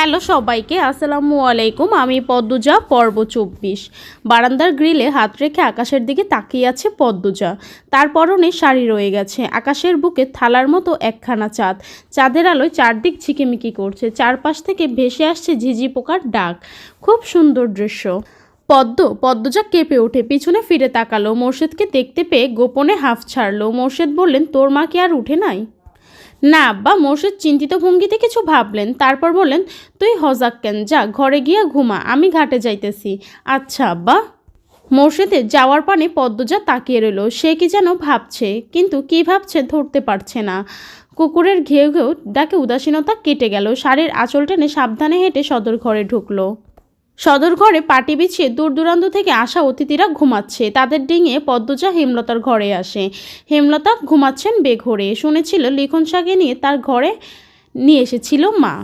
Hello সবাইকে, আসসালামু আলাইকুম। আমি পদ্মজা, পর্ব 24। বারান্দার গ্রিলে হাত রেখে আকাশের দিকে তাকিয়ে আছে পদ্মজা। তার পরনে শাড়ি রয়ে গেছে। আকাশের বুকে থালার মতো একখানা চাঁদ। চাঁদের আলোয় চারদিক ঝিকিমিকি করছে। চারপাশ থেকে ভেসে আসছে ঝিঝি পোকার ডাক। খুব সুন্দর দৃশ্য। পদ্মজা কেঁপে ওঠে, পিছনে ফিরে তাকালো। মোর্শেদকে দেখতে পেয়ে গোপনে হাঁফ ছাড়লো। মোর্শেদ বললেন, তোর মা কি আর উঠে নাই? না আব্বা। মোর্শেদ চিন্তিত ভঙ্গিতে কিছু ভাবলেন, তারপর বললেন, তুই হজাক কেন, যা ঘরে গিয়া ঘুমা, আমি ঘাটে যাইতেছি। আচ্ছা আব্বা। মোর্শেদের যাওয়ার পানে পদ্মজা তাকিয়ে রইল। সে কি যেন ভাবছে, কিন্তু কি ভাবছে ধরতে পারছে না। কুকুরের ঘেউ ঘেউ ডাকে উদাসীনতা কেটে গেল। শাড়ির আঁচল টেনে সাবধানে হেঁটে সদর ঘরে ঢুকলো। সদর ঘরে পাটি বিছিয়ে দূর দূরান্ত থেকে আসা অতিথিরা ঘুমাচ্ছে। তাদের ডিঙিয়ে পদ্মজা হেমলতার ঘরে আসে। হেমলতা ঘুমাচ্ছেন বেঘোরে। শুনেছিল লিখন শাকে নিয়ে তার ঘরে নিয়ে এসেছিল মা।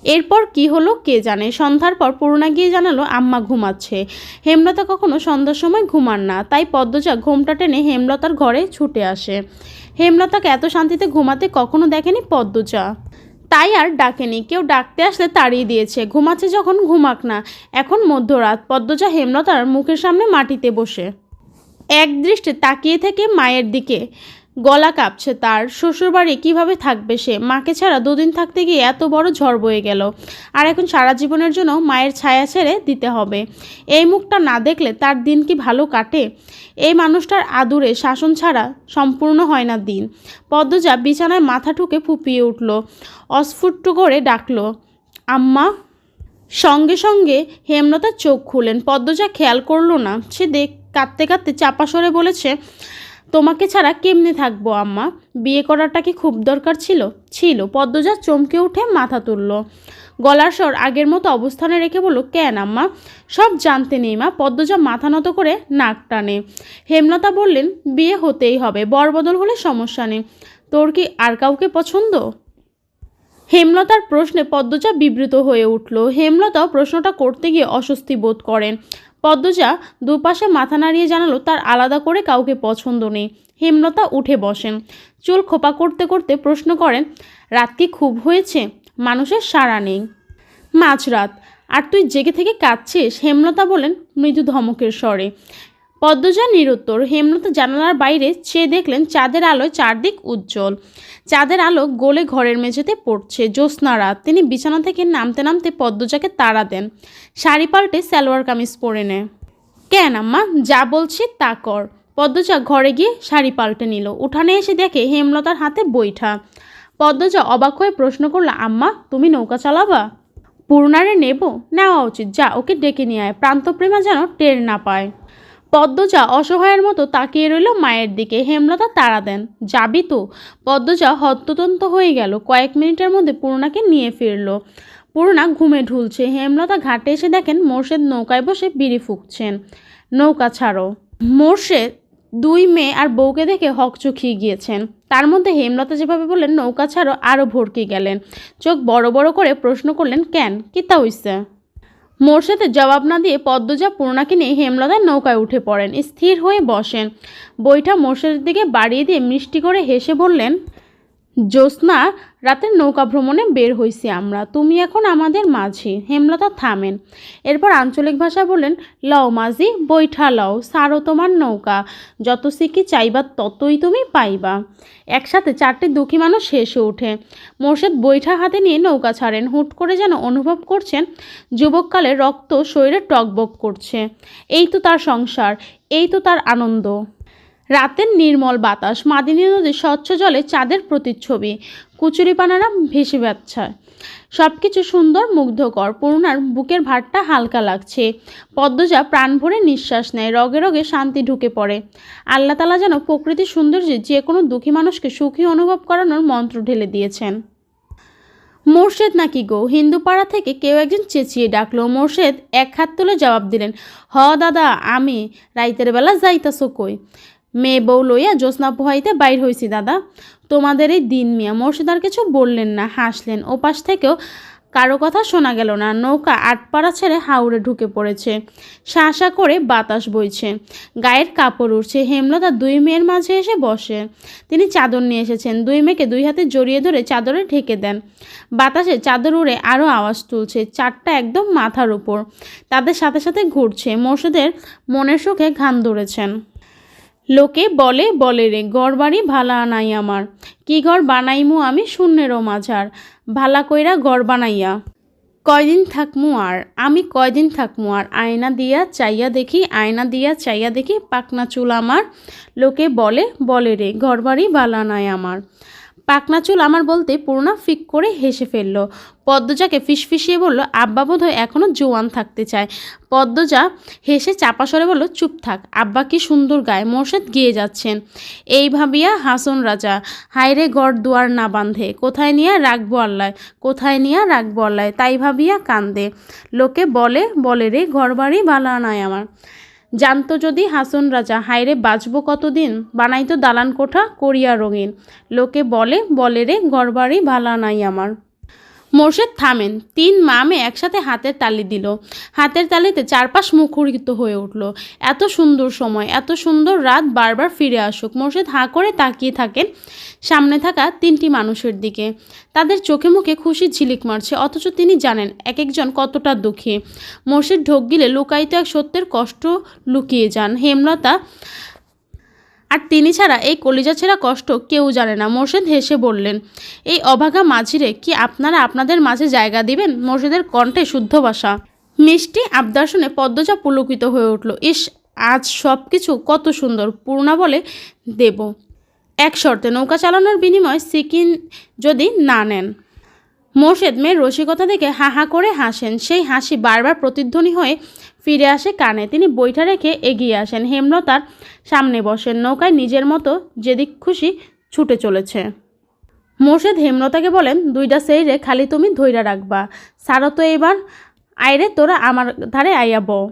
এরপর কি হলো কে জানে। সন্ধ্যার পর পূর্ণা গিয়ে জানালো আম্মা ঘুমাচ্ছে। হেমলতা কখনো সন্ধ্যার সময় ঘুমান না, তাই পদ্মজা ঘোমটা টেনে হেমলতার ঘরে ছুটে আসে। হেমলতাকে এত শান্তিতে ঘুমাতে কখনো দেখেনি পদ্মজা, তাই আর ডাকেনি। কেউ ডাকতে আসলে তাড়িয়ে দিয়েছে। ঘুমাচ্ছে যখন ঘুমাক না। এখন মধ্যরাত। পদ্মজা হেমলতার মুখের সামনে মাটিতে বসে এক দৃষ্টে তাকিয়ে থেকে মায়ের দিকে। গলা কাঁপছে তার। শ্বশুরবাড়ি কিভাবে থাকবে সে? মাকে ছাড়া দুদিন থাকতে গিয়ে এত বড় ঝড় বয়ে গেল, আর এখন সারা জীবনের জন্য মায়ের ছায়া ছেড়ে দিতে হবে। এই মুখটা না দেখলে তার দিন কি ভালো কাটে? এই মানুষটার আদুরে শাসন ছাড়া সম্পূর্ণ হয় না দিন। পদ্মজা বিছানায় মাথা ঠুকে ফুপিয়ে উঠল। অস্ফুট করে ডাকলো, আম্মা। সঙ্গে সঙ্গে হেমলতা চোখ খুলেন। পদ্মজা খেয়াল করলো না। সে কাঁদতে কাঁদতে চাপা স্বরে বলেছে, তোমাকে ছাড়া কেমনে থাকবো আম্মা? বিয়ে করাটা কি খুব দরকার ছিল? ছিল। পদ্মজা চমকে উঠে মাথা তুলল। গলার স্বর আগের মতো অবস্থানে রেখে বলল, কেন আম্মা? সব জানতে নেই মা। পদ্মজা মাথা নত করে নাক টানে। হেমলতা বললেন, বিয়ে হতেই হবে, বরবদল হলে সমস্যা নেই। তোর কি আর কাউকে পছন্দ? হেমলতার প্রশ্নে পদ্মজা বিব্রত হয়ে উঠল। হেমলতাও প্রশ্নটা করতে গিয়ে অস্বস্তি বোধ করেন। পদ্মজা দুপাশে মাথা নাড়িয়ে জানালো তার আলাদা করে কাউকে পছন্দ নেই। হেমলতা উঠে বসেন। চুল খোপা করতে করতে প্রশ্ন করেন, রাত কি খুব হয়েছে? মানুষের সাড়া নেই। মাঝরাত। আর তুই জেগে থেকে কাঁদছিস? হেমলতা বলেন মৃদু ধমকের স্বরে। পদ্মজা নিরুত্তর। হেমলতা জানালার বাইরে চেয়ে দেখলেন চাঁদের আলোয় চারদিক উজ্জ্বল। চাঁদের আলো গলে ঘরের মেঝেতে পড়ছে। জ্যোৎস্না রাত। তিনি বিছানা থেকে নামতে নামতে পদ্মজাকে তাড়া দেন। শাড়ি পাল্টে সালোয়ার কামিজ পরে নেয়। কেন আম্মা, যা বলছি তা কর। পদ্মজা ঘরে গিয়ে শাড়ি পাল্টে নিল। উঠানে এসে দেখে হেমলতার হাতে বৈঠা। পদ্মজা অবাক হয়ে প্রশ্ন করল, আম্মা তুমি নৌকা চালাবা? পূর্ণারে নেব? নেওয়া উচিত। যা ওকে ডেকে নিয়ে আয়, প্রান্তপ্রেমা যেন টের না পায়। পদ্মজা অসহায়ের মতো তাকিয়ে রইল মায়ের দিকে। হেমলতা তাড়া দেন, যাবি তো? পদ্মজা হন্তদন্ত হয়ে গেল। কয়েক মিনিটের মধ্যে পূর্ণাকে নিয়ে ফিরল। পূর্ণা ঘুমে ঢুলছে। হেমলতা ঘাটে এসে দেখেন মোর্শেদ নৌকায় বসে বিড়ি ফুঁকছেন। নৌকা ছাড়ো। মোর্শেদ দুই মেয়ে আর বউকে দেখে হকচকিয়ে গিয়েছেন। তার মধ্যে হেমলতা যেভাবে বললেন নৌকা ছাড়ো, আরও ভড়কে গেলেন। চোখ বড় বড় করে প্রশ্ন করলেন, কেন, কি তা হইছে? মোর্শেদের জবাব না দিয়ে পদ্মজা পূর্ণাকে নিয়ে হেমলতার নৌকায় উঠে পড়েন। স্থির হয়ে বসেন। বইটা মোর্শেদের দিকে বাড়িয়ে দিয়ে মিষ্টি করে হেসে বললেন, জ্যোৎস্না রাতের নৌকা ভ্রমণে বের হইছি আমরা, তুমি এখন আমাদের মাঝি। হেমলতা থামেন। এরপর আঞ্চলিক ভাষায় বললেন, লও মাঝি, বৈঠা লও, সারো তোমার নৌকা, যত সিকি চাইবা ততই তুমি পাইবা। একসাথে চারটে দুঃখী মানুষ হেসে ওঠে। মোর্শেদ বৈঠা হাতে নিয়ে নৌকা ছাড়েন। হুট করে যেন অনুভব করছেন যুবককালে রক্ত শরীরে টকবক করছে। এই তো তার সংসার, এই তো তার আনন্দ। রাতের নির্মল বাতাস, মাদিনী নদীর স্বচ্ছ জলে চাঁদের প্রতিচ্ছবি, কুচুরিপানারা ভেসে বেড়াচ্ছে। সব কিছু সুন্দর, মুগ্ধকর। পূর্ণার বুকের ভারটা হালকা লাগছে। পদ্মজা প্রাণ ভরে নিঃশ্বাস নেয়। রগে রগে শান্তি ঢুকে পড়ে। আল্লাহ তাআলা যেন প্রকৃতির সৌন্দর্যে যে কোনো দুঃখী মানুষকে সুখী অনুভব করানোর মন্ত্র ঢেলে দিয়েছেন। মোর্শেদ নাকি গো? হিন্দু পাড়া থেকে কেউ একজন চেঁচিয়ে ডাকলো। মোর্শেদ এক হাত তুলে জবাব দিলেন, হ দাদা, আমি। রাইতের বেলা যাইতাছো কই? মেয়ে বউ লইয়া জ্যোৎস্না পোহাইতে বাইর হইছি দাদা। তোমাদের এই দিন মিয়া। মোর্শেদ আর কিছু বললেন না, হাসলেন। ওপাশ থেকেও কারো কথা শোনা গেল না। নৌকা আটপাড়া ছেড়ে হাওরে ঢুকে পড়েছে। শাঁ করে বাতাস বইছে, গায়ের কাপড় উঠছে। হেমলতা দুই মেয়ের মাঝে এসে বসে। তিনি চাদর নিয়ে এসেছেন। দুই মেয়েকে দুই হাতে জড়িয়ে ধরে চাদরে ঢেকে দেন। বাতাসে চাদর উড়ে আরও আওয়াজ তুলছে। চারটা একদম মাথার উপর, তাদের সাথে সাথে ঘুরছে। মোর্শেদের মনের সুখে ঘাম ধরেছেন। লোকে বলে বলে রে, ঘর বাড়ি ভালা নাই আমার, কি ঘর বানাইমু আমি শূন্যেরও মাঝার, ভালা কইরা ঘর বানাইয়া কয়দিন থাকমু আর, আমি কয়দিন থাকমু আর, আয়না দিয়া চাইয়া দেখি, আয়না দিয়া চাইয়া দেখি, পাকনা চুল আমার, লোকে বলে বলে রে, ঘর বাড়ি ভালা নাই আমার। পাকনা চুল আমার বলতে পূর্ণা ফিক করে হেসে ফেলল। পদ্মজাকে ফিসফিসিয়ে বলল, আব্বা বোধহয় এখনও জোয়ান থাকতে চায়। পদ্মজা হেসে চাপা স্বরে বলল, চুপ থাক, আব্বা কি সুন্দর গায়। মোর্শেদ গিয়ে যাচ্ছেন। এই ভাবিয়া হাসন রাজা, হায়রে ঘর দুয়ার না বাঁধে, কোথায় নিয়া রাখবো আল্লাহ, কোথায় নিয়া রাখবো আল্লাহ, তাই ভাবিয়া কান্দে। লোকে বলে বলে রে, ঘর বাড়ি ভালা নাই আমার। জানতো যদি হাসন রাজা, হায়রে বাঁচবো কতদিন, বানাইতো দালান কোঠা করিয়া রঙিন, লোকে বলে বলে রে, ঘর বাড়ি ভালা নাই আমার। মোর্শেদ থামেন। তিন মামে একসাথে হাতের তালি দিল। হাতের তালিতে চারপাশ মুখরিত হয়ে উঠল। এত সুন্দর সময়, এত সুন্দর রাত বারবার ফিরে আসুক। মোর্শেদ হাঁ করে তাকিয়ে থাকেন সামনে থাকা তিনটি মানুষের দিকে। তাদের চোখে মুখে খুশির ঝিলিক মারছে, অথচ তিনি জানেন এক একজন কতটা দুঃখী। মোর্শেদ ঢোক গিলে লুকায়িত এক সত্যের কষ্ট লুকিয়ে যান। হেমলতা আর তিনি ছাড়া এই কলিজা ছেঁড়া কষ্ট কেউ জানে না। মোর্শেদ হেসে বললেন, এই অভাগা মাঝিরে কি আপনারা আপনাদের মাঝে জায়গা দিবেন? মোর্শেদের কণ্ঠে শুদ্ধ ভাষা, মিষ্টি আবদার শুনে পদ্মজা পুলকিত হয়ে উঠল। ইস, আজ সব কিছু কত সুন্দর। পূর্ণা বলে, দেব, এক শর্তে, নৌকা চালানোর বিনিময়ে সিকিন যদি না নেন। মোর্শেদ মেয়ের রসিকতা দেখে হা হা করে হাসেন। সেই হাসি বারবার প্রতিধ্বনি হয়ে ফিরে আসে কানে। তিনি বৈঠা রেখে এগিয়ে আসেন, হেমলতার সামনে বসেন। নৌকায় নিজের মতো যেদিক খুশি ছুটে চলেছে। মোর্শেদ হেমলতাকে বলেন, দুইটা সেইরে খালি তুমি ধইরা রাখবা, সারো তো এবার, আইরে তোরা আমার ধারে আইয়া বও।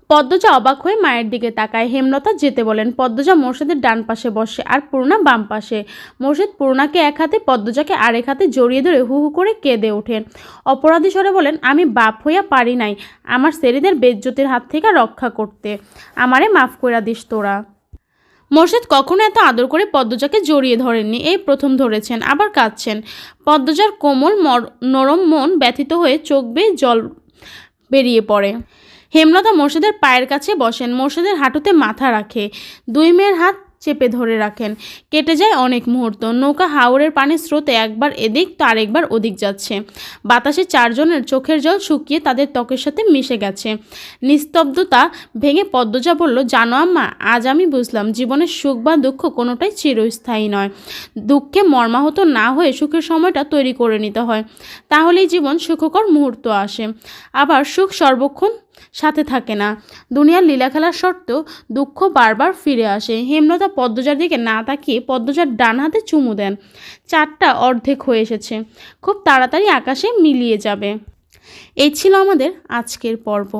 পদ্মজা অবাক হয়ে মায়ের দিকে তাকায়। হেমলতা যেতে বলেন। পদ্মজা মোর্শেদের ডান পাশে বসে আর পূর্ণা বাম পাশে। মোর্শেদ পূর্ণাকে এক হাতে, পদ্মজাকে আরেক হাতে জড়িয়ে ধরে হু হু করে কেঁদে ওঠেন। অপরাধী স্বরে বলেন, আমি বাপ হইয়া পারি নাই আমার সেরিদের বেজ্জতির হাত থেকে রক্ষা করতে, আমারে মাফ কইরা দিস তোরা। মোর্শেদ কখনো এত আদর করে পদ্মজাকে জড়িয়ে ধরেননি, এই প্রথম ধরেছেন, আবার কাঁদছেন। পদ্মজার কোমল নরম মন ব্যথিত হয়ে চোখ বেয়ে জল বেরিয়ে পড়ে। হেমলতা মোর্শেদের পায়ের কাছে বসেন, মোর্শেদের হাঁটুতে মাথা রাখে, দুই মেয়ের হাত চেপে ধরে রাখেন। কেটে যায় অনেক মুহূর্ত। নৌকা হাওরের পানির স্রোতে একবার এদিক তো আরেকবার ওদিক যাচ্ছে। বাতাসে চারজনের চোখের জল শুকিয়ে তাদের ত্বকের সাথে মিশে গেছে। নিস্তব্ধতা ভেঙে পদ্মজা বলল, জানো আম্মা, আজ আমি বুঝলাম জীবনের সুখ বা দুঃখ কোনোটাই চিরস্থায়ী নয়। দুঃখে মর্মাহত না হয়ে সুখের সময়টা তৈরি করে নিতে হয়, তাহলেই জীবন সুখকর মুহূর্ত আসে। আবার সুখ সর্বক্ষণ সাথে থাকে না। দুনিয়ার লীলা খেলার সত্ত্বেও দুঃখ বারবার ফিরে আসে। হেমলতা পদ্মজার দিকে না তাকিয়ে পদ্মজার ডান হাতে চুমু দেন। চারটা অর্ধেক হয়ে এসেছে, খুব তাড়াতাড়ি আকাশে মিলিয়ে যাবে। এই ছিল আমাদের আজকের পর্ব।